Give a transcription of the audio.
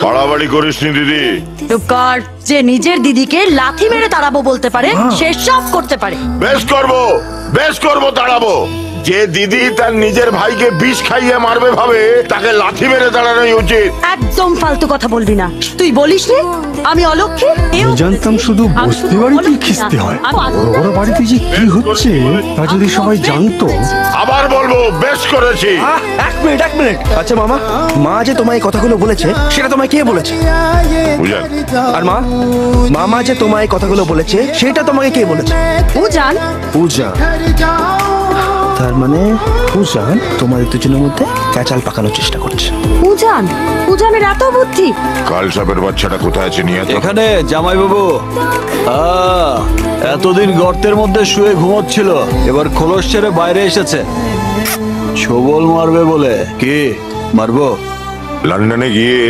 বাড়াবাড়ি করিসনি দিদি। চুপ কর। যে নিজের দিদিকে লাথি মেরে তাড়াবো বলতে পারে সে সব করতে পারে। বেশ করবো তাড়াবো। যে দিদি তার নিজের ভাইকে বিষ খাইয়ে মারবে ভাবে তাকে লাথি মেরে দাঁড়ানোই উচিত। একদম ফালতু কথা বলবি না। তুই বলিস নি আমি অলক্ষী? জানতাম শুধু বস্তি বাড়িতেই খিস্তি হয়, বড় বড় বাড়িতে যে কি হচ্ছে তা যদি সবাই জানতো। আবার বলবো বেশ করেছি। এক মিনিট। আচ্ছা মামা, মা যে তোমায় এই কথাগুলো বলেছে সেটা তোমায় কে বলেছে? বুঝলেন? আর মামা যে তোমায় এই কথাগুলো বলেছে সেটা তোমাকে কে বলেছে? পূজান। পূজা। তার মানে পূজান তোমাদের দুজনের মধ্যে ক্যাচাল পাকানোর চেষ্টা করছে। পূজানের এত বুদ্ধি? কাল সাপের বাচ্চাটা কোথায় আছে নিয়ে তো? এখানে জামাই বাবু। এতদিন গর্তের মধ্যে শুয়ে ঘুমোচ্ছিল, এবার খোলস ছেড়ে বাইরে এসেছে। ছোবল মারবে বলে। কি মারবো? লন্ডনে গিয়ে